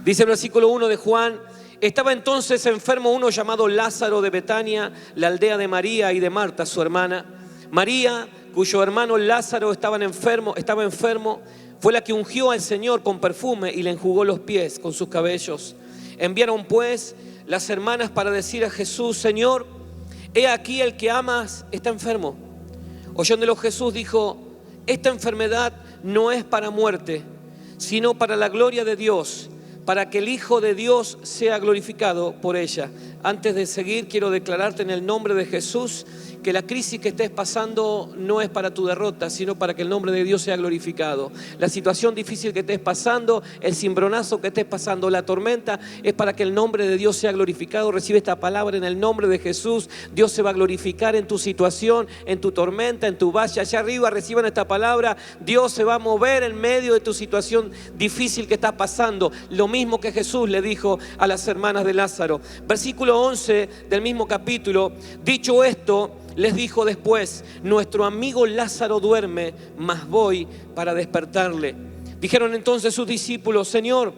Dice el versículo 1 de Juan: estaba entonces enfermo uno llamado Lázaro de Betania, la aldea de María y de Marta, su hermana. María, cuyo hermano Lázaro estaba enfermo, fue la que ungió al Señor con perfume y le enjugó los pies con sus cabellos. Enviaron pues las hermanas para decir a Jesús: Señor, he aquí el que amas está enfermo. Oyéndolo Jesús dijo: esta enfermedad no es para muerte, sino para la gloria de Dios, para que el Hijo de Dios sea glorificado por ella. Antes de seguir, quiero declararte en el nombre de Jesús que la crisis que estés pasando no es para tu derrota, sino para que el nombre de Dios sea glorificado. La situación difícil que estés pasando, el cimbronazo que estés pasando, la tormenta, es para que el nombre de Dios sea glorificado. Recibe esta palabra en el nombre de Jesús. Dios se va a glorificar en tu situación, en tu tormenta, en tu valle. Allá arriba reciban esta palabra. Dios se va a mover en medio de tu situación difícil que estás pasando. Lo mismo que Jesús le dijo a las hermanas de Lázaro. Versículo 11 del mismo capítulo: dicho esto, les dijo después: nuestro amigo Lázaro duerme, mas voy para despertarle. Dijeron entonces sus discípulos: Señor,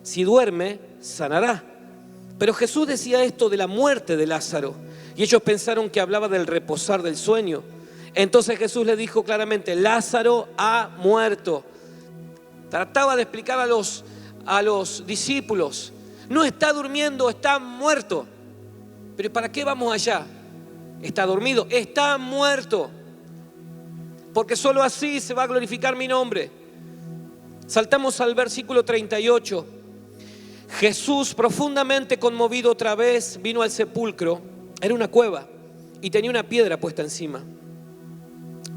si duerme, sanará. Pero Jesús decía esto de la muerte de Lázaro, y ellos pensaron que hablaba del reposar del sueño. Entonces Jesús les dijo claramente: Lázaro ha muerto. Trataba de explicar a los discípulos: no está durmiendo, está muerto. Pero ¿para qué vamos allá? Está dormido, está muerto, porque solo así se va a glorificar mi nombre. Saltamos al versículo 38. Jesús, profundamente conmovido otra vez, vino al sepulcro. Era una cueva y tenía una piedra puesta encima.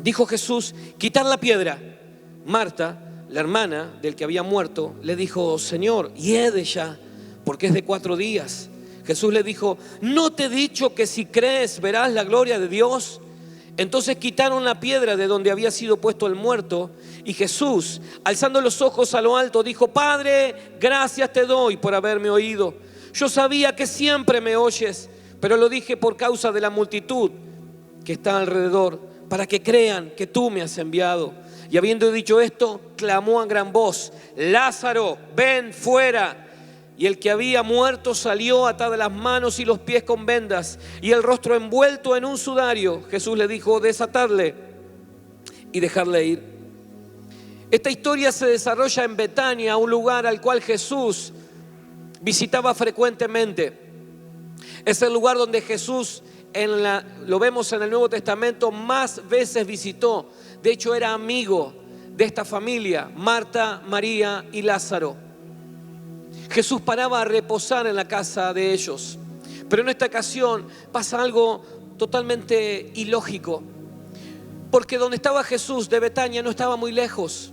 Dijo Jesús: quitad la piedra. Marta, la hermana del que había muerto, le dijo: Señor, hiede ya, porque es de 4 días. Jesús le dijo: ¿no te he dicho que si crees verás la gloria de Dios? Entonces quitaron la piedra de donde había sido puesto el muerto, y Jesús, alzando los ojos a lo alto, dijo: Padre, gracias te doy por haberme oído. Yo sabía que siempre me oyes, pero lo dije por causa de la multitud que está alrededor, para que crean que tú me has enviado. Y habiendo dicho esto, clamó a gran voz: Lázaro, ven fuera. Y el que había muerto salió, atado las manos y los pies con vendas y el rostro envuelto en un sudario. Jesús le dijo: desatarle y dejarle ir. Esta historia se desarrolla en Betania, un lugar al cual Jesús visitaba frecuentemente. Es el lugar donde Jesús, lo vemos en el Nuevo Testamento, más veces visitó. De hecho, era amigo de esta familia, Marta, María y Lázaro. Jesús paraba a reposar en la casa de ellos. Pero en esta ocasión pasa algo totalmente ilógico, porque donde estaba Jesús de Betania no estaba muy lejos.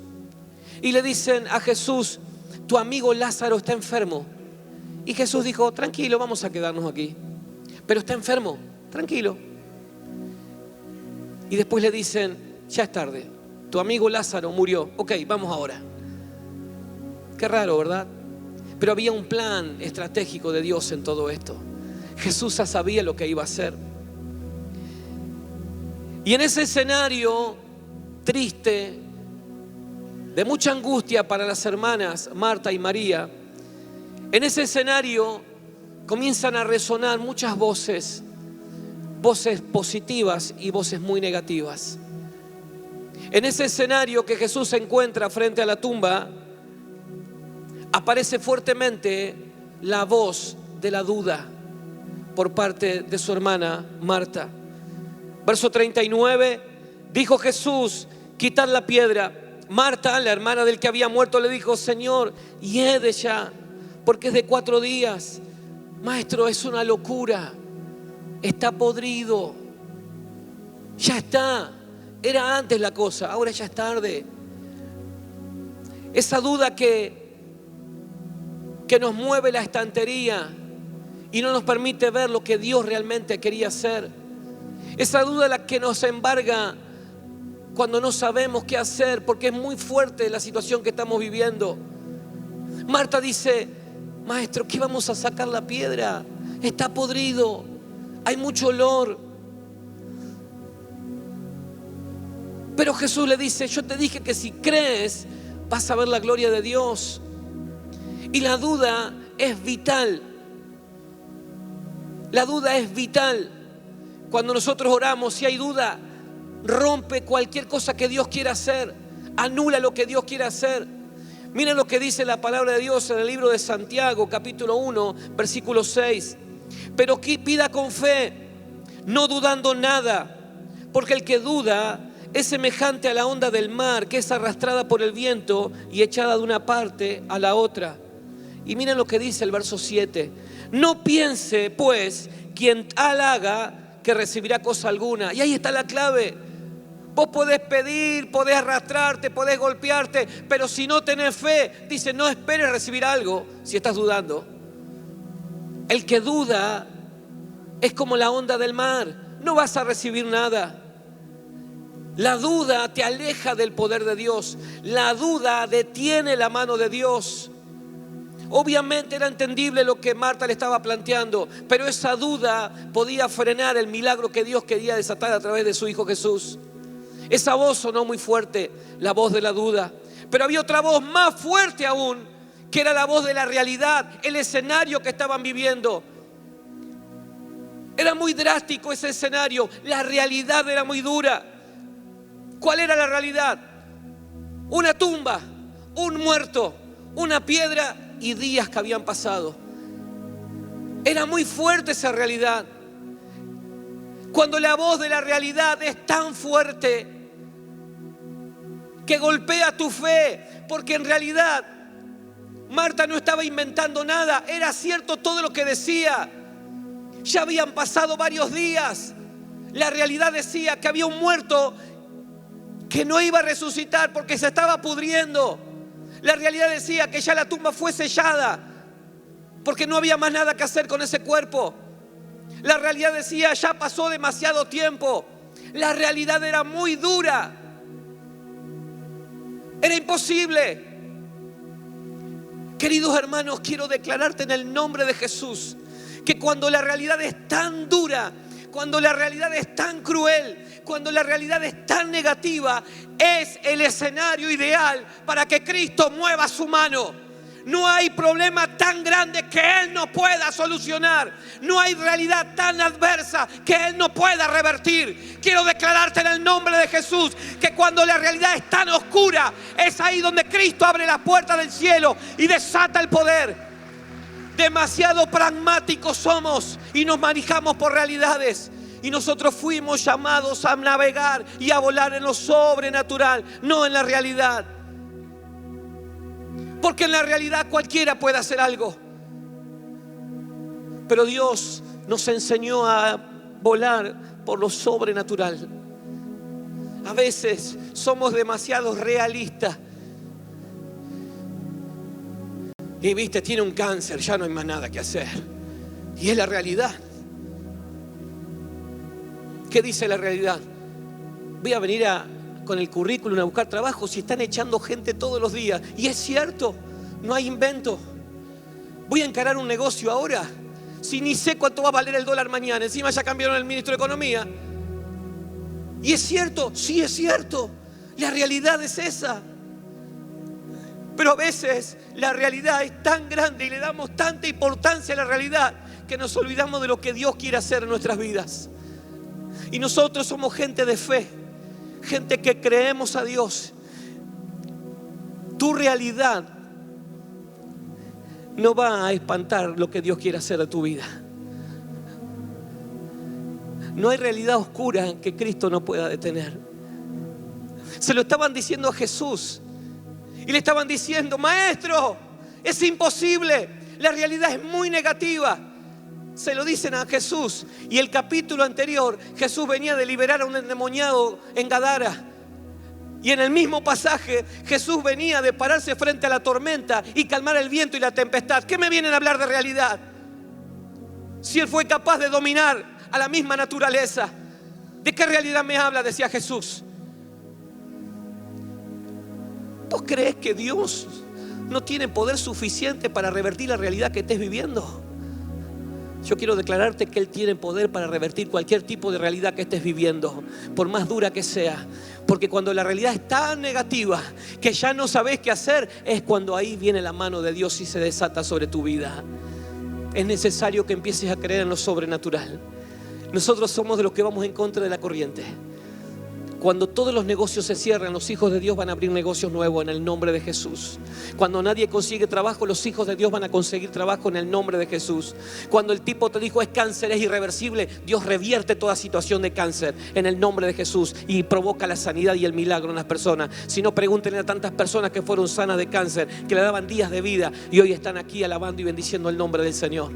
Y le dicen a Jesús: tu amigo Lázaro está enfermo. Y Jesús dijo: tranquilo, vamos a quedarnos aquí. Pero está enfermo, tranquilo. Y después le dicen: ya es tarde, tu amigo Lázaro murió. Ok, vamos ahora. Qué raro, ¿verdad? Pero había un plan estratégico de Dios en todo esto. Jesús ya sabía lo que iba a hacer. Y en ese escenario triste, de mucha angustia para las hermanas Marta y María, en ese escenario comienzan a resonar muchas voces positivas y voces muy negativas. En ese escenario que Jesús se encuentra frente a la tumba, aparece fuertemente la voz de la duda por parte de su hermana Marta. Verso 39, dijo Jesús: quitad la piedra. Marta, la hermana del que había muerto, le dijo: Señor, hiede ya, porque es de 4 días. Maestro, es una locura, está podrido, ya está. Era antes la cosa, ahora ya es tarde. Esa duda que nos mueve la estantería y no nos permite ver lo que Dios realmente quería hacer. Esa duda la que nos embarga cuando no sabemos qué hacer, porque es muy fuerte la situación que estamos viviendo. Marta dice: Maestro, ¿qué vamos a sacar la piedra? Está podrido, hay mucho olor. Pero Jesús le dice: yo te dije que si crees vas a ver la gloria de Dios. Y la duda es vital. La duda es vital. Cuando nosotros oramos, si hay duda, rompe cualquier cosa que Dios quiera hacer. Anula lo que Dios quiere hacer. Miren lo que dice la palabra de Dios en el libro de Santiago, capítulo 1, versículo 6. Pero pida con fe, no dudando nada, porque el que duda es semejante a la onda del mar, que es arrastrada por el viento y echada de una parte a la otra. Y miren lo que dice el verso 7. No piense, pues, quien tal haga que recibirá cosa alguna. Y ahí está la clave. Vos podés pedir, podés arrastrarte, podés golpearte, pero si no tenés fe, dice, no esperes recibir algo si estás dudando. El que duda es como la onda del mar. No vas a recibir nada. La duda te aleja del poder de Dios. La duda detiene la mano de Dios. Obviamente era entendible lo que Marta le estaba planteando, pero esa duda podía frenar el milagro que Dios quería desatar a través de su Hijo Jesús. Esa voz sonó muy fuerte, la voz de la duda. Pero había otra voz más fuerte aún, que era la voz de la realidad, el escenario que estaban viviendo. Era muy drástico ese escenario, la realidad era muy dura. ¿Cuál era la realidad? Una tumba, un muerto, una piedra y días que habían pasado. Era muy fuerte esa realidad. Cuando la voz de la realidad es tan fuerte que golpea tu fe, porque en realidad Marta no estaba inventando nada, era cierto todo lo que decía. Ya habían pasado varios días. La realidad decía que había un muerto que no iba a resucitar porque se estaba pudriendo. La realidad decía que ya la tumba fue sellada porque no había más nada que hacer con ese cuerpo. La realidad decía, ya pasó demasiado tiempo. La realidad era muy dura. Era imposible. Queridos hermanos, quiero declararte en el nombre de Jesús que cuando la realidad es tan dura, cuando la realidad es tan cruel, cuando la realidad es tan negativa, es el escenario ideal para que Cristo mueva su mano. No hay problema tan grande que Él no pueda solucionar. No hay realidad tan adversa que Él no pueda revertir. Quiero declararte en el nombre de Jesús que cuando la realidad es tan oscura, es ahí donde Cristo abre las puertas del cielo y desata el poder. Demasiado pragmáticos somos y nos manejamos por realidades. Y nosotros fuimos llamados a navegar y a volar en lo sobrenatural, no en la realidad. Porque en la realidad cualquiera puede hacer algo. Pero Dios nos enseñó a volar por lo sobrenatural. A veces somos demasiado realistas. Y viste, tiene un cáncer, ya no hay más nada que hacer. Y es la realidad. ¿Qué dice la realidad? Voy a venir con el currículum a buscar trabajo si están echando gente todos los días. Y es cierto, no hay invento. Voy a encarar un negocio ahora, si ni sé cuánto va a valer el dólar mañana. Encima ya cambiaron el ministro de Economía. Y es cierto, sí es cierto. La realidad es esa. Pero a veces la realidad es tan grande y le damos tanta importancia a la realidad que nos olvidamos de lo que Dios quiere hacer en nuestras vidas. Y nosotros somos gente de fe, gente que creemos a Dios. Tu realidad no va a espantar lo que Dios quiere hacer en tu vida. No hay realidad oscura que Cristo no pueda detener. Se lo estaban diciendo a Jesús y le estaban diciendo: maestro, es imposible, la realidad es muy negativa. Se lo dicen a Jesús. Y el capítulo anterior, Jesús venía de liberar a un endemoniado en Gadara. Y en el mismo pasaje, Jesús venía de pararse frente a la tormenta y calmar el viento y la tempestad. ¿Qué me vienen a hablar de realidad? Si Él fue capaz de dominar a la misma naturaleza, ¿de qué realidad me habla? Decía Jesús. ¿Vos crees que Dios no tiene poder suficiente para revertir la realidad que estés viviendo? Yo quiero declararte que Él tiene poder para revertir cualquier tipo de realidad que estés viviendo, por más dura que sea. Porque cuando la realidad es tan negativa que ya no sabes qué hacer, es cuando ahí viene la mano de Dios y se desata sobre tu vida. Es necesario que empieces a creer en lo sobrenatural. Nosotros somos de los que vamos en contra de la corriente. Cuando todos los negocios se cierran, los hijos de Dios van a abrir negocios nuevos en el nombre de Jesús. Cuando nadie consigue trabajo, los hijos de Dios van a conseguir trabajo en el nombre de Jesús. Cuando el tipo te dijo es cáncer, es irreversible, Dios revierte toda situación de cáncer en el nombre de Jesús y provoca la sanidad y el milagro en las personas. Si no, pregúntenle a tantas personas que fueron sanas de cáncer, que le daban días de vida y hoy están aquí alabando y bendiciendo el nombre del Señor.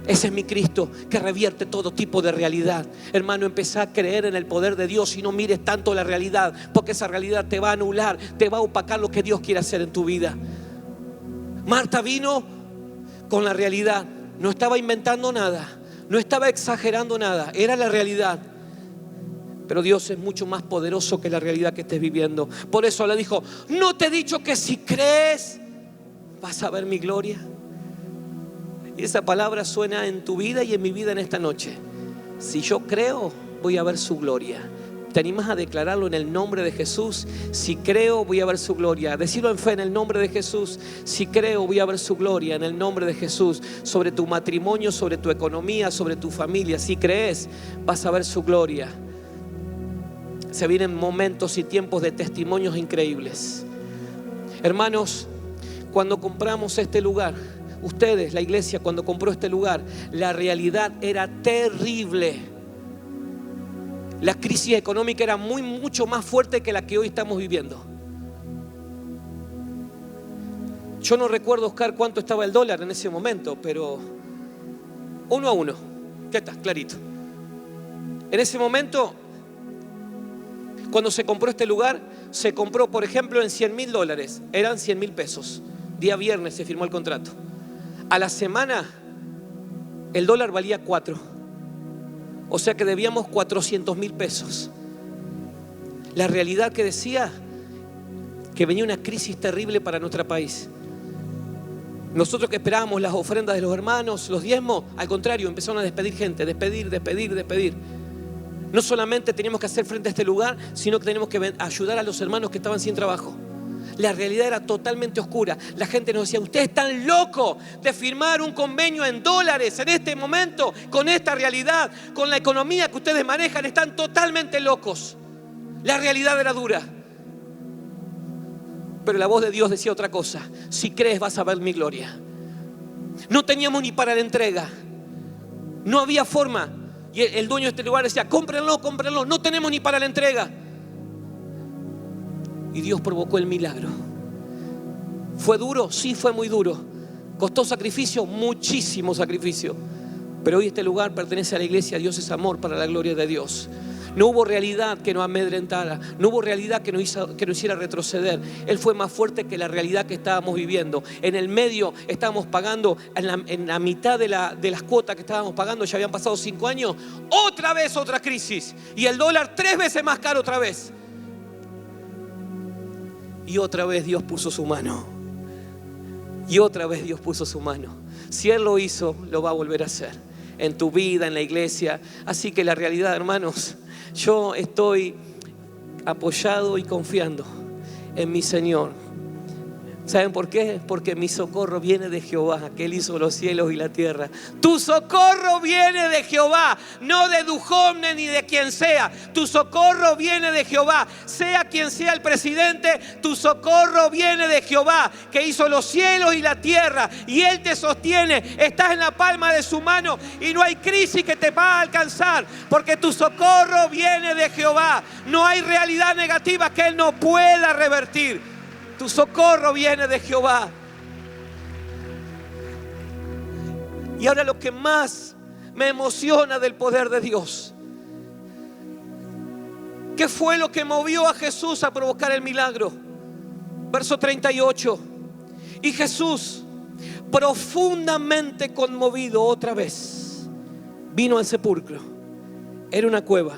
Ese es mi Cristo que revierte todo tipo de realidad. Hermano, empezá a creer en el poder de Dios y no mires tanto la realidad, porque esa realidad te va a anular, te va a opacar lo que Dios quiere hacer en tu vida. Marta vino con la realidad, no estaba inventando nada, no estaba exagerando nada, era la realidad. Pero Dios es mucho más poderoso que la realidad que estés viviendo. Por eso le dijo, ¿no te he dicho que si crees vas a ver mi gloria? Y esa palabra suena en tu vida y en mi vida en esta noche. Si yo creo, voy a ver su gloria. ¿Te animas a declararlo en el nombre de Jesús? Si creo, voy a ver su gloria. Decirlo en fe en el nombre de Jesús. Si creo, voy a ver su gloria en el nombre de Jesús. Sobre tu matrimonio, sobre tu economía, sobre tu familia. Si crees, vas a ver su gloria. Se vienen momentos y tiempos de testimonios increíbles. Hermanos, cuando compramos este lugar, ustedes, la iglesia, cuando compró este lugar, la realidad era terrible. La crisis económica era mucho más fuerte que la que hoy estamos viviendo. Yo no recuerdo, Oscar, cuánto estaba el dólar en ese momento, pero 1 a 1. ¿Qué está? Clarito. En ese momento, cuando se compró este lugar, se compró, por ejemplo, en $100,000. Eran 100,000 pesos. Día viernes se firmó el contrato. A la semana el dólar valía 4. O sea que debíamos 400,000 pesos. La realidad que decía que venía una crisis terrible para nuestro país. Nosotros que esperábamos las ofrendas de los hermanos, los diezmos, al contrario, empezaron a despedir gente, despedir. No solamente teníamos que hacer frente a este lugar, sino que teníamos que ayudar a los hermanos que estaban sin trabajo. La realidad era totalmente oscura. La gente nos decía, ustedes están locos de firmar un convenio en dólares en este momento, con esta realidad, con la economía que ustedes manejan, están totalmente locos. La realidad era dura. Pero la voz de Dios decía otra cosa: si crees vas a ver mi gloria. No teníamos ni para la entrega. No había forma. Y el dueño de este lugar decía, cómprenlo, no tenemos ni para la entrega. Y Dios provocó el milagro. ¿Fue duro? Sí, fue muy duro. ¿Costó sacrificio? Muchísimo sacrificio. Pero hoy este lugar pertenece a la iglesia. Dios es amor para la gloria de Dios. No hubo realidad que nos amedrentara. No hubo realidad que nos hiciera retroceder. Él fue más fuerte que la realidad que estábamos viviendo. En el medio estábamos pagando, en la mitad de las cuotas que estábamos pagando, ya habían pasado 5 años. Otra vez otra crisis. Y el dólar 3 veces más caro otra vez. Y otra vez Dios puso su mano. Y otra vez Dios puso su mano. Si Él lo hizo, lo va a volver a hacer. En tu vida, en la iglesia. Así que la realidad, hermanos, yo estoy apoyado y confiando en mi Señor. ¿Saben por qué? Porque mi socorro viene de Jehová, que Él hizo los cielos y la tierra. Tu socorro viene de Jehová, no de Dujovne ni de quien sea. Tu socorro viene de Jehová. Sea quien sea el presidente, tu socorro viene de Jehová, que hizo los cielos y la tierra. Y Él te sostiene, estás en la palma de su mano y no hay crisis que te va a alcanzar, porque tu socorro viene de Jehová. No hay realidad negativa que Él no pueda revertir. Tu socorro viene de Jehová. Y ahora lo que más me emociona del poder de Dios, ¿qué fue lo que movió a Jesús a provocar el milagro? Verso 38. Y Jesús, profundamente conmovido otra vez, vino al sepulcro. Era una cueva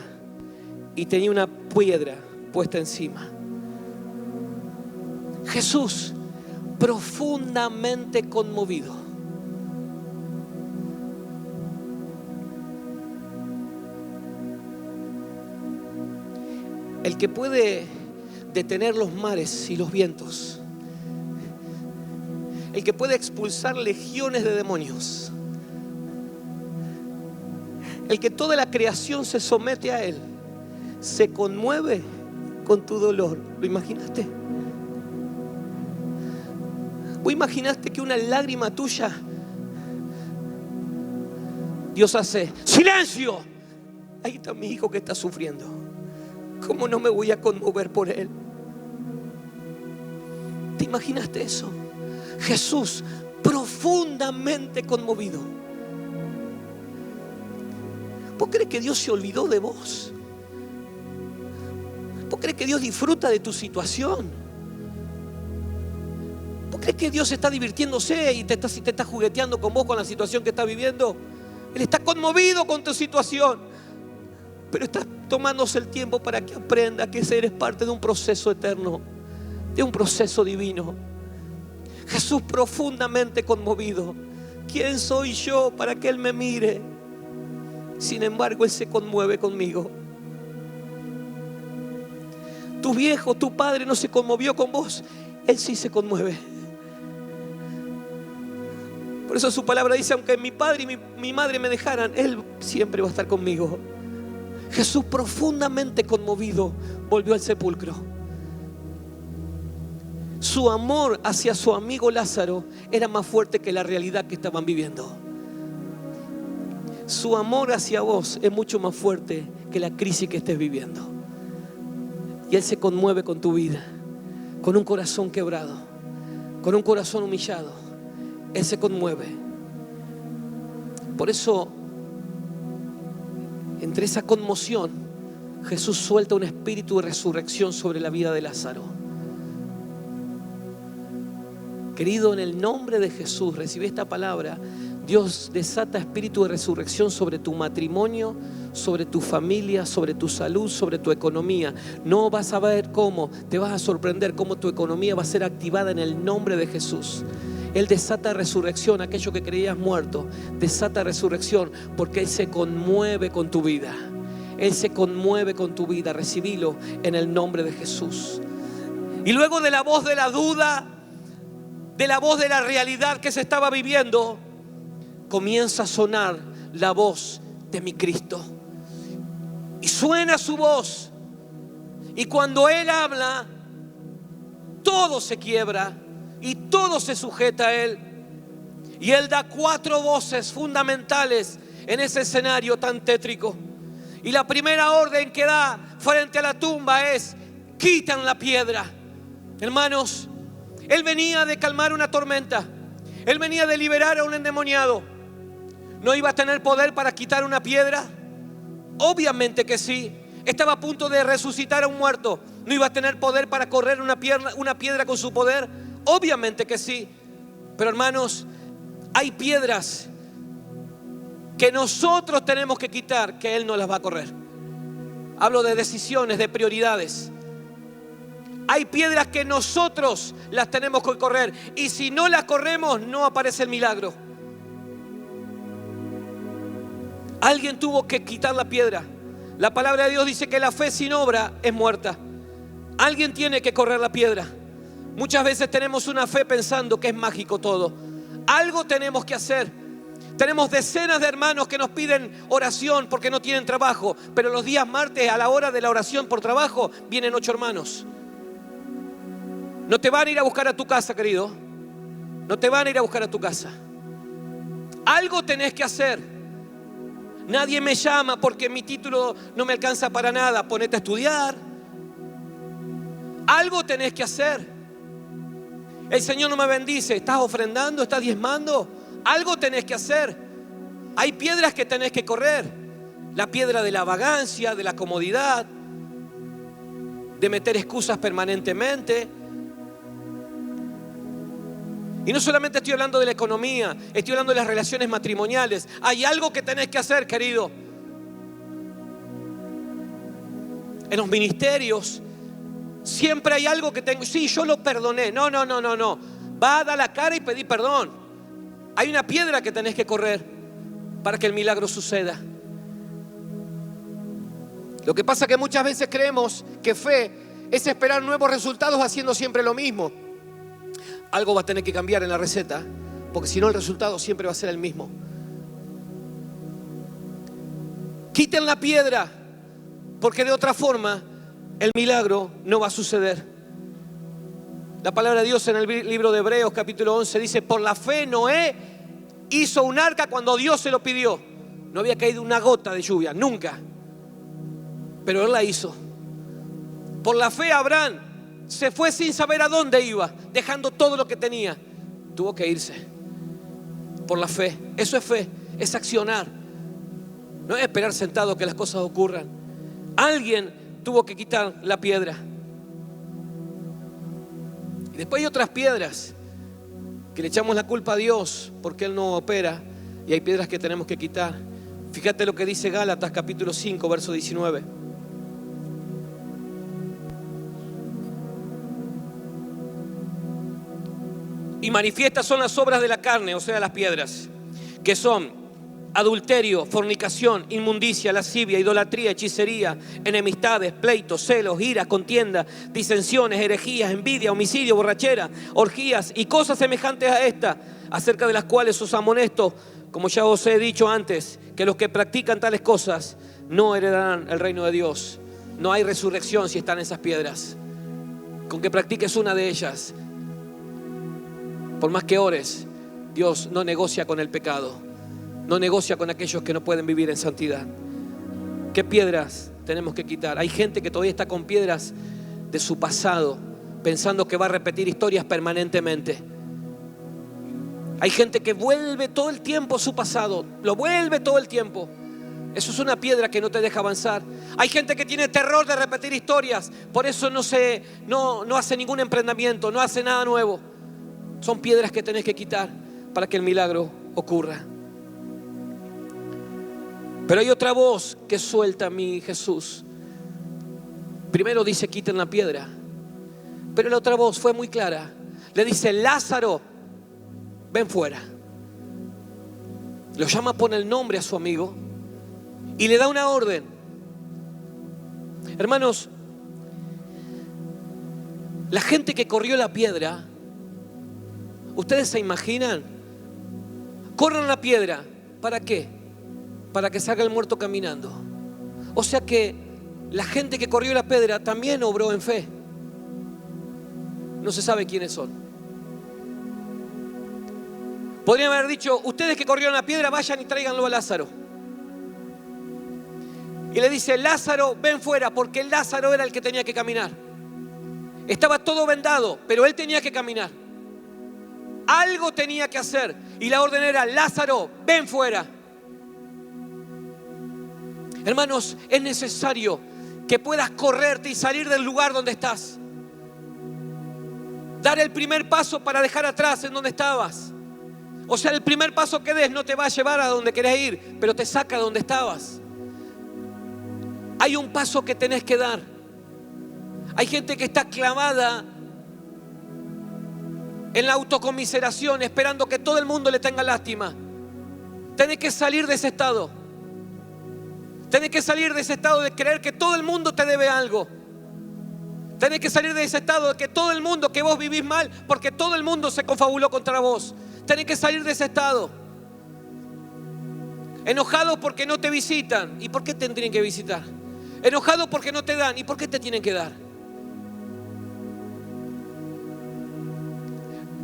y tenía una piedra puesta encima. Jesús, profundamente conmovido. el que puede detener los mares y los vientos, el que puede expulsar legiones de demonios, el que toda la creación se somete a Él, se conmueve con tu dolor. ¿Lo imaginaste? ¿Vos imaginaste que una lágrima tuya, Dios hace silencio? Ahí está mi hijo que está sufriendo. ¿Cómo no me voy a conmover por él? ¿Te imaginaste eso? Jesús profundamente conmovido. ¿Vos crees que Dios se olvidó de vos? ¿Vos crees que Dios disfruta de tu situación? ¿Vos crees que Dios está divirtiéndose y te está jugueteando con vos, con la situación que estás viviendo? Él está conmovido con tu situación, pero está tomándose el tiempo para que aprenda que eres parte de un proceso eterno, de un proceso divino. Jesús profundamente conmovido. ¿Quién soy yo para que Él me mire? Sin embargo, Él se conmueve conmigo. Tu viejo, tu padre no se conmovió con vos, Él sí se conmueve. Por eso su palabra dice: aunque mi padre y mi madre me dejaran, Él siempre va a estar conmigo. Jesús profundamente conmovido volvió al sepulcro. Su amor hacia su amigo Lázaro era más fuerte que la realidad que estaban viviendo. Su amor hacia vos es mucho más fuerte que la crisis que estés viviendo. Y Él se conmueve con tu vida, con un corazón quebrado, con un corazón humillado. Él se conmueve. Por eso, entre esa conmoción, Jesús suelta un espíritu de resurrección sobre la vida de Lázaro. Querido, en el nombre de Jesús, recibí esta palabra. Dios desata espíritu de resurrección sobre tu matrimonio, sobre tu familia, sobre tu salud, sobre tu economía. No vas a ver cómo, te vas a sorprender cómo tu economía va a ser activada en el nombre de Jesús. Él desata resurrección, aquello que creías muerto, desata resurrección porque Él se conmueve con tu vida. Él se conmueve con tu vida. Recibilo en el nombre de Jesús. Y luego de la voz de la duda, de la voz de la realidad que se estaba viviendo, comienza a sonar la voz de mi Cristo. Y suena su voz. Y cuando Él habla, todo se quiebra y todo se sujeta a Él. Y Él da 4 voces fundamentales en ese escenario tan tétrico. Y la primera orden que da frente a la tumba es: quitan la piedra. Hermanos, Él venía de calmar una tormenta. Él venía de liberar a un endemoniado. ¿No iba a tener poder para quitar una piedra? Obviamente que sí. Estaba a punto de resucitar a un muerto. ¿No iba a tener poder para correr una piedra con su poder? Obviamente que sí. Pero hermanos, hay piedras que nosotros tenemos que quitar, que Él no las va a correr. Hablo de decisiones, de prioridades. Hay piedras que nosotros las tenemos que correr, y si no las corremos, no aparece el milagro. Alguien tuvo que quitar la piedra. La palabra de Dios dice que la fe sin obra es muerta. Alguien tiene que correr la piedra. Muchas veces tenemos una fe pensando que es mágico todo. Algo tenemos que hacer. Tenemos decenas de hermanos que nos piden oración porque no tienen trabajo, pero los días martes a la hora de la oración por trabajo vienen 8 hermanos. No te van a ir a buscar a tu casa, querido. No te van a ir a buscar a tu casa. Algo tenés que hacer. Nadie me llama porque mi título no me alcanza para nada. Ponete a estudiar. Algo tenés que hacer. El Señor no me bendice. ¿Estás ofrendando? ¿Estás diezmando? Algo tenés que hacer. Hay piedras que tenés que correr. La piedra de la vagancia, de la comodidad, de meter excusas permanentemente. Y no solamente estoy hablando de la economía, estoy hablando de las relaciones matrimoniales. Hay algo que tenés que hacer, querido. En los ministerios siempre hay algo que tengo. Sí, yo lo perdoné. No. Va a dar la cara y pedir perdón. Hay una piedra que tenés que correr para que el milagro suceda. Lo que pasa es que muchas veces creemos que fe es esperar nuevos resultados haciendo siempre lo mismo. Algo va a tener que cambiar en la receta, porque si no el resultado siempre va a ser el mismo. Quiten la piedra, porque de otra forma el milagro no va a suceder. La palabra de Dios en el libro de Hebreos capítulo 11 dice: por la fe Noé hizo un arca cuando Dios se lo pidió. No había caído una gota de lluvia, nunca. Pero él la hizo. Por la fe Abraham se fue sin saber a dónde iba, dejando todo lo que tenía. Tuvo que irse. Por la fe. Eso es fe, es accionar. No es esperar sentado que las cosas ocurran. Alguien tuvo que quitar la piedra. Y después hay otras piedras que le echamos la culpa a Dios porque Él no opera, y hay piedras que tenemos que quitar. Fíjate lo que dice Gálatas capítulo 5 verso 19. Y manifiestas son las obras de la carne, o sea, las piedras, que son adulterio, fornicación, inmundicia, lascivia, idolatría, hechicería, enemistades, pleitos, celos, iras, contienda, disensiones, herejías, envidia, homicidio, borrachera, orgías y cosas semejantes a esta, acerca de las cuales os amonesto, como ya os he dicho antes, que los que practican tales cosas no heredarán el reino de Dios. No hay resurrección si están esas piedras. Con que practiques una de ellas, por más que ores, Dios no negocia con el pecado. No negocia con aquellos que no pueden vivir en santidad. ¿Qué piedras tenemos que quitar? Hay gente que todavía está con piedras de su pasado, pensando que va a repetir historias permanentemente. Hay gente que vuelve todo el tiempo su pasado, lo vuelve todo el tiempo. Eso es una piedra que no te deja avanzar. Hay gente que tiene terror de repetir historias, por eso no hace ningún emprendimiento, no hace nada nuevo. Son piedras que tenés que quitar para que el milagro ocurra. Pero hay otra voz que suelta a mi Jesús. Primero dice: quiten la piedra. Pero la otra voz fue muy clara. Le dice: Lázaro, ven fuera. Lo llama por el nombre a su amigo y le da una orden. Hermanos, la gente que corrió la piedra, ¿ustedes se imaginan? Corran la piedra, ¿para qué? Para que salga el muerto caminando. O sea que la gente que corrió la piedra también obró en fe. No se sabe quiénes son. Podrían haber dicho: ustedes que corrieron la piedra, vayan y tráiganlo a Lázaro. Y le dice: Lázaro, ven fuera, porque Lázaro era el que tenía que caminar. Estaba todo vendado, pero él tenía que caminar. Algo tenía que hacer. Y la orden era: Lázaro, ven fuera. Hermanos, es necesario que puedas correrte y salir del lugar donde estás. Dar el primer paso para dejar atrás en donde estabas. O sea, el primer paso que des no te va a llevar a donde querés ir, pero te saca de donde estabas. Hay un paso que tenés que dar. Hay gente que está clavada en la autocomiseración, esperando que todo el mundo le tenga lástima. Tenés que salir de ese estado. Tenés que salir de ese estado de creer que todo el mundo te debe algo. Tenés que salir de ese estado de que todo el mundo, que vos vivís mal porque todo el mundo se confabuló contra vos. Tenés que salir de ese estado. Enojados porque no te visitan. ¿Y por qué te tendrían que visitar? Enojados porque no te dan. ¿Y por qué te tienen que dar?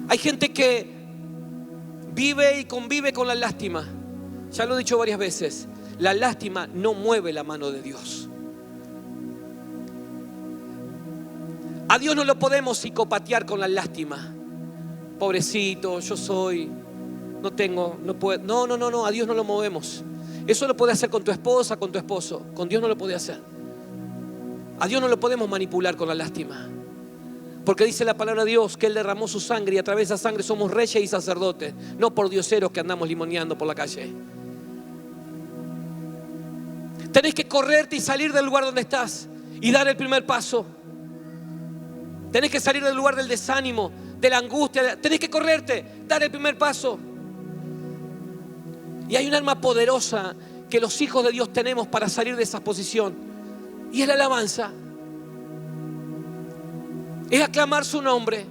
Hay gente que vive y convive con la lástima. Ya lo he dicho varias veces. La lástima no mueve la mano de Dios. A Dios no lo podemos psicopatear con la lástima. Pobrecito, yo soy, no tengo, no puedo. No, a Dios no lo movemos. Eso lo puede hacer con tu esposa, con tu esposo. Con Dios no lo puede hacer. A Dios no lo podemos manipular con la lástima. Porque dice la palabra de Dios que Él derramó su sangre y a través de esa sangre somos reyes y sacerdotes. No por dioseros que andamos limoneando por la calle. Tenés que correrte y salir del lugar donde estás y dar el primer paso. Tenés que salir del lugar del desánimo, de la angustia. Tenés que correrte, dar el primer paso. Y hay un arma poderosa que los hijos de Dios tenemos para salir de esa posición. Y es la alabanza. Es aclamar su nombre.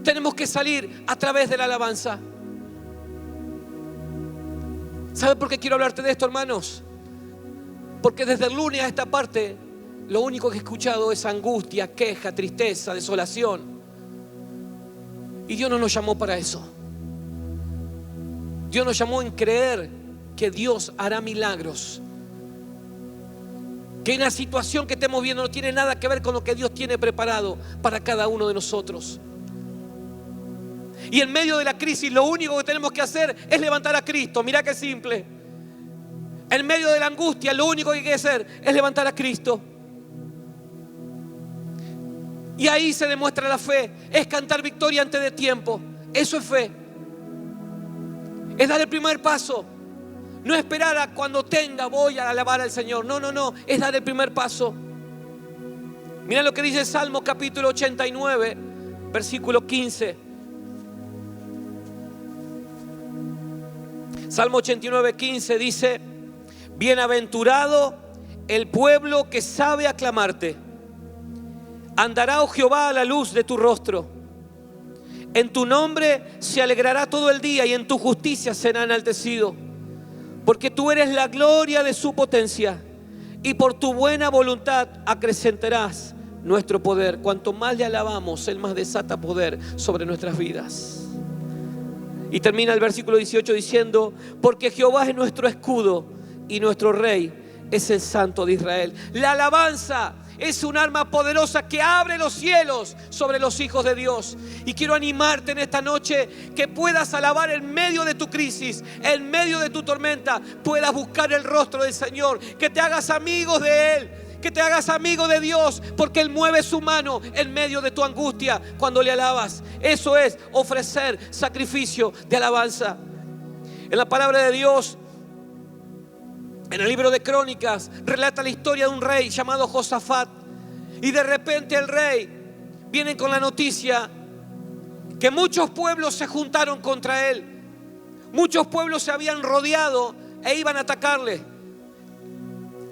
Tenemos que salir a través de la alabanza. ¿Sabe por qué quiero hablarte de esto, hermanos? Porque desde el lunes a esta parte, lo único que he escuchado es angustia, queja, tristeza, desolación. Y Dios no nos llamó para eso. Dios nos llamó en creer que Dios hará milagros. Que la situación que estemos viendo no tiene nada que ver con lo que Dios tiene preparado para cada uno de nosotros. Y en medio de la crisis lo único que tenemos que hacer es levantar a Cristo. Mirá qué simple. En medio de la angustia lo único que hay que hacer es levantar a Cristo. Y ahí se demuestra la fe. Es cantar victoria antes de tiempo. Eso es fe. Es dar el primer paso. No esperar a cuando voy a alabar al Señor. No. Es dar el primer paso. Mira lo que dice Salmo capítulo 89, versículo 15. Salmo 89, 15 dice: bienaventurado el pueblo que sabe aclamarte. Andará, oh Jehová, a la luz de tu rostro. En tu nombre se alegrará todo el día y en tu justicia será enaltecido. Porque tú eres la gloria de su potencia y por tu buena voluntad acrecentarás nuestro poder. Cuanto más le alabamos, Él más desata poder sobre nuestras vidas. Y termina el versículo 18 diciendo: porque Jehová es nuestro escudo y nuestro rey es el Santo de Israel. La alabanza es un arma poderosa que abre los cielos sobre los hijos de Dios. Y quiero animarte en esta noche que puedas alabar en medio de tu crisis, en medio de tu tormenta, puedas buscar el rostro del Señor, que te hagas amigos de Él, que te hagas amigo de Dios, porque Él mueve su mano en medio de tu angustia cuando le alabas. Eso es ofrecer sacrificio de alabanza. En la palabra de Dios, en el libro de Crónicas, relata la historia de un rey llamado Josafat. Y de repente el rey viene con la noticia que muchos pueblos se juntaron contra él. Muchos pueblos se habían rodeado e iban a atacarle.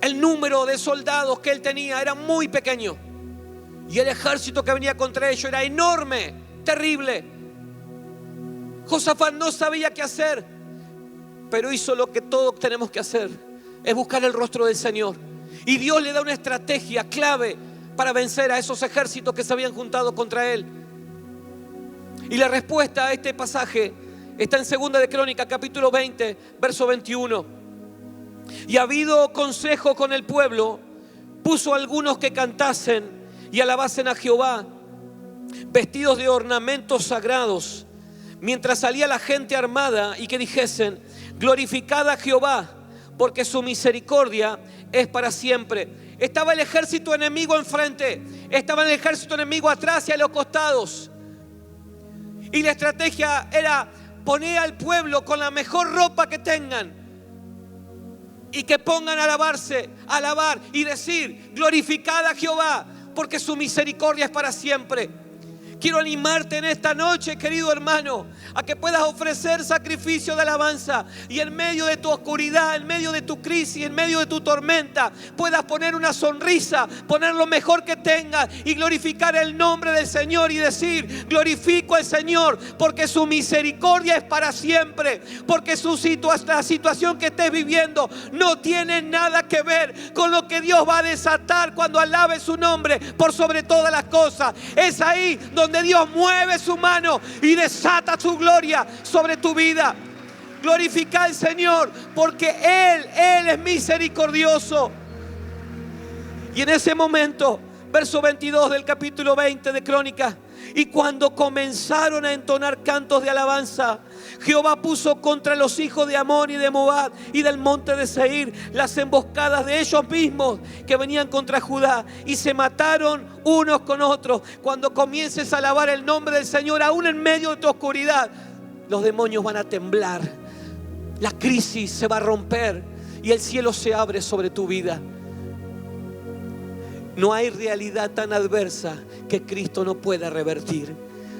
El número de soldados que él tenía era muy pequeño. Y el ejército que venía contra ellos era enorme, terrible. Josafat no sabía qué hacer, pero hizo lo que todos tenemos que hacer: es buscar el rostro del Señor. Y Dios le da una estrategia clave para vencer a esos ejércitos que se habían juntado contra él. Y la respuesta a este pasaje está en 2 de Crónicas, capítulo 20, verso 21. Y habido consejo con el pueblo, puso a algunos que cantasen y alabasen a Jehová, vestidos de ornamentos sagrados, mientras salía la gente armada, y que dijesen: glorificad a Jehová, porque su misericordia es para siempre. Estaba el ejército enemigo enfrente, estaba el ejército enemigo atrás y a los costados. Y la estrategia era poner al pueblo con la mejor ropa que tengan y que pongan a alabar y decir: glorificad a Jehová, porque su misericordia es para siempre. Quiero animarte en esta noche, querido hermano, a que puedas ofrecer sacrificio de alabanza y en medio de tu oscuridad, en medio de tu crisis, en medio de tu tormenta, puedas poner una sonrisa, poner lo mejor que tengas y glorificar el nombre del Señor y decir: glorifico al Señor porque su misericordia es para siempre, porque la situación que estés viviendo no tiene nada que ver con lo que Dios va a desatar cuando alabes su nombre por sobre todas las cosas. Es ahí donde Dios mueve su mano y desata su gloria sobre tu vida. Glorifica al Señor porque Él es misericordioso. Y en ese momento, verso 22 del capítulo 20 de Crónicas: y cuando comenzaron a entonar cantos de alabanza, Jehová puso contra los hijos de Amón y de Moab y del monte de Seir las emboscadas de ellos mismos que venían contra Judá, y se mataron unos con otros. Cuando comiences a alabar el nombre del Señor, aún en medio de tu oscuridad, los demonios van a temblar, la crisis se va a romper y el cielo se abre sobre tu vida. No hay realidad tan adversa que Cristo no pueda revertir.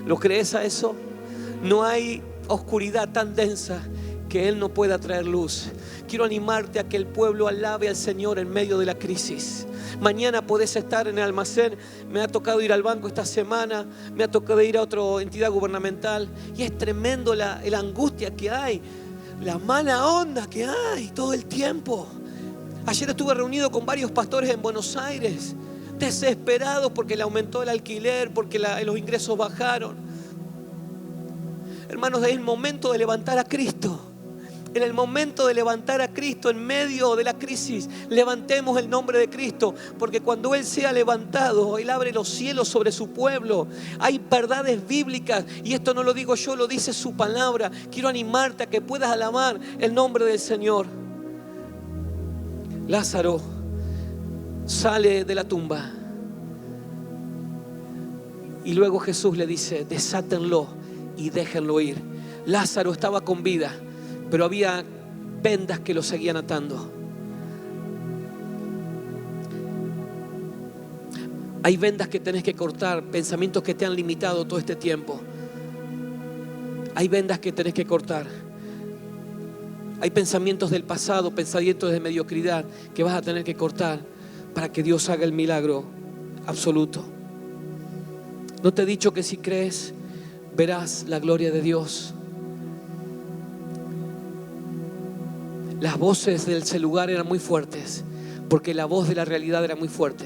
¿Lo crees a eso? No hay oscuridad tan densa que Él no pueda traer luz. Quiero animarte a que el pueblo alabe al Señor en medio de la crisis. Mañana podés estar en el almacén. Me ha tocado ir al banco esta semana, me ha tocado ir a otra entidad gubernamental, y es tremendo la angustia que hay, la mala onda que hay todo el tiempo. Ayer estuve reunido con varios pastores en Buenos Aires, desesperados porque le aumentó el alquiler, porque los ingresos bajaron. Hermanos, es el momento de levantar a Cristo. En el momento de levantar a Cristo en medio de la crisis, levantemos el nombre de Cristo, porque cuando Él sea levantado, Él abre los cielos sobre su pueblo. Hay verdades bíblicas, y esto no lo digo yo, lo dice su palabra. Quiero animarte a que puedas alabar el nombre del Señor. Lázaro sale de la tumba, y luego Jesús le dice: desátenlo y déjenlo ir. Lázaro estaba con vida, pero había vendas que lo seguían atando. Hay vendas que tenés que cortar, pensamientos que te han limitado todo este tiempo. Hay vendas que tenés que cortar. Hay pensamientos del pasado, pensamientos de mediocridad que vas a tener que cortar para que Dios haga el milagro absoluto. ¿No te he dicho que si crees, verás la gloria de Dios? Las voces de ese lugar eran muy fuertes, porque la voz de la realidad era muy fuerte.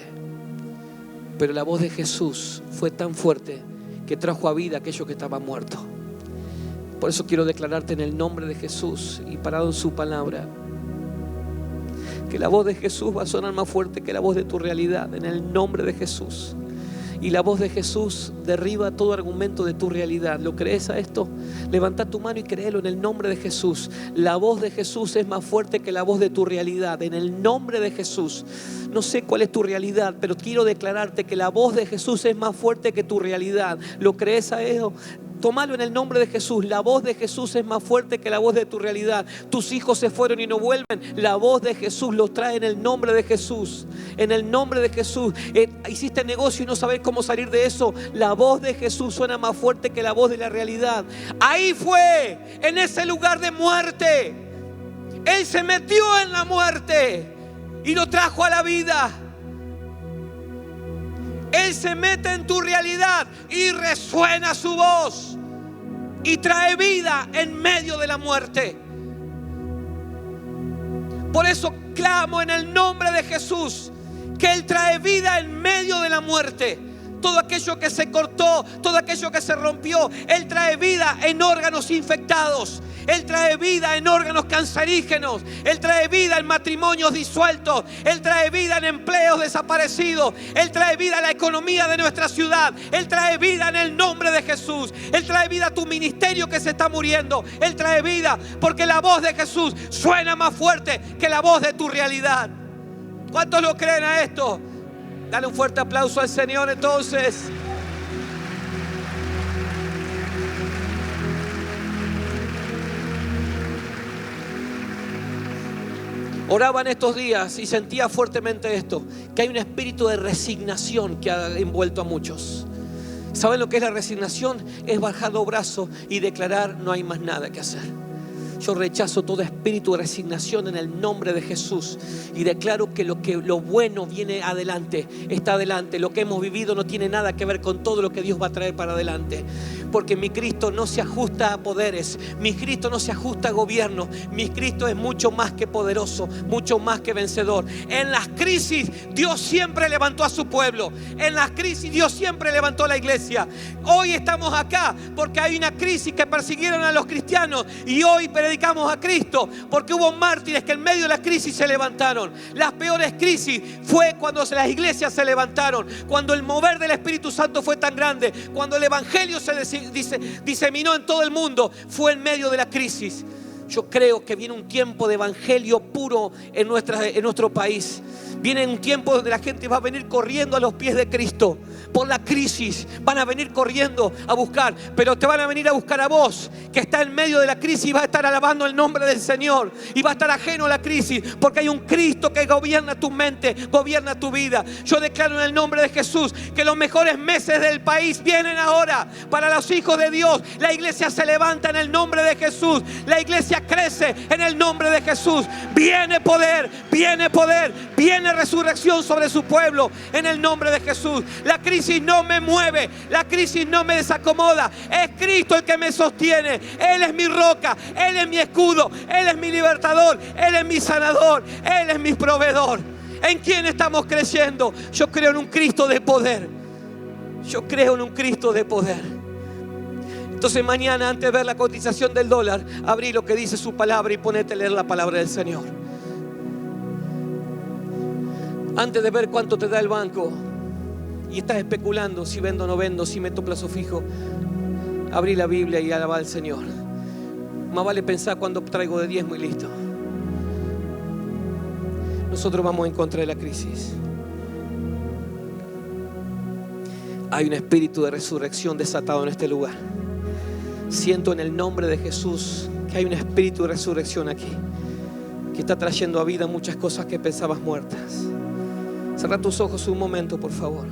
Pero la voz de Jesús fue tan fuerte que trajo a vida aquello que estaba muerto. Por eso quiero declararte en el nombre de Jesús y parado en su palabra, que la voz de Jesús va a sonar más fuerte que la voz de tu realidad, en el nombre de Jesús. Y la voz de Jesús derriba todo argumento de tu realidad. ¿Lo crees a esto? Levanta tu mano y créelo en el nombre de Jesús. La voz de Jesús es más fuerte que la voz de tu realidad, en el nombre de Jesús. No sé cuál es tu realidad, pero quiero declararte que la voz de Jesús es más fuerte que tu realidad. ¿Lo crees a eso? Tómalo en el nombre de Jesús. La voz de Jesús es más fuerte que la voz de tu realidad. Tus hijos se fueron y no vuelven. La voz de Jesús los trae en el nombre de Jesús. En el nombre de Jesús. Hiciste negocio y no sabes cómo salir de eso. La voz de Jesús suena más fuerte que la voz de la realidad. Ahí fue, en ese lugar de muerte. Él se metió en la muerte y lo trajo a la vida. Él se mete en tu realidad y resuena su voz y trae vida en medio de la muerte. Por eso clamo en el nombre de Jesús que Él trae vida en medio de la muerte. Todo aquello que se cortó, todo aquello que se rompió, Él trae vida en órganos infectados. Él trae vida en órganos cancerígenos. Él trae vida en matrimonios disueltos. Él trae vida en empleos desaparecidos. Él trae vida a la economía de nuestra ciudad. Él trae vida en el nombre de Jesús. Él trae vida a tu ministerio que se está muriendo. Él trae vida porque la voz de Jesús suena más fuerte que la voz de tu realidad. ¿Cuántos lo creen a esto? Dale un fuerte aplauso al Señor entonces. Oraba en estos días y sentía fuertemente esto, que hay un espíritu de resignación que ha envuelto a muchos. ¿Saben lo que es la resignación? Es bajar los brazos y declarar: no hay más nada que hacer. Yo rechazo todo espíritu de resignación en el nombre de Jesús y declaro que lo bueno viene adelante, está adelante. Lo que hemos vivido no tiene nada que ver con todo lo que Dios va a traer para adelante. Porque mi Cristo no se ajusta a poderes, mi Cristo no se ajusta a gobierno, mi Cristo es mucho más que poderoso, mucho más que vencedor. En las crisis Dios siempre levantó a su pueblo, en las crisis Dios siempre levantó a la iglesia. Hoy estamos acá porque hay una crisis que persiguieron a los cristianos y hoy predicamos a Cristo porque hubo mártires que en medio de la crisis se levantaron. Las peores crisis fue cuando las iglesias se levantaron, cuando el mover del Espíritu Santo fue tan grande, cuando el evangelio se diseminó en todo el mundo, fue en medio de la crisis. Yo creo que viene un tiempo de evangelio puro en nuestro país. Viene un tiempo donde la gente va a venir corriendo a los pies de Cristo. por la crisis van a venir corriendo a buscar, pero te van a venir a buscar a vos, que está en medio de la crisis y va a estar alabando el nombre del Señor y va a estar ajeno a la crisis, porque hay un Cristo que gobierna tu mente, gobierna tu vida. Yo declaro en el nombre de Jesús que los mejores meses del país vienen ahora para los hijos de Dios. La iglesia se levanta en el nombre de Jesús, la iglesia crece en el nombre de Jesús. Viene poder, viene resurrección sobre su pueblo en el nombre de Jesús. La crisis no me mueve, la crisis no me desacomoda. Es Cristo el que me sostiene. Él es mi roca, Él es mi escudo, Él es mi libertador, Él es mi sanador, Él es mi proveedor. ¿En quién estamos creyendo? Yo creo en un Cristo de poder. Yo creo en un Cristo de poder. Entonces mañana, antes de ver la cotización del dólar, abrí lo que dice su palabra y ponete a leer la palabra del Señor. Antes de ver cuánto te da el banco y estás especulando si vendo o no vendo, si meto plazo fijo, abrí la Biblia y alaba al Señor. Más vale pensar cuando traigo de diezmo y listo. Nosotros vamos en contra de la crisis. Hay un espíritu de resurrección desatado en este lugar. Siento en el nombre de Jesús que hay un espíritu de resurrección aquí, que está trayendo a vida muchas cosas que pensabas muertas. Cerra tus ojos un momento, por favor.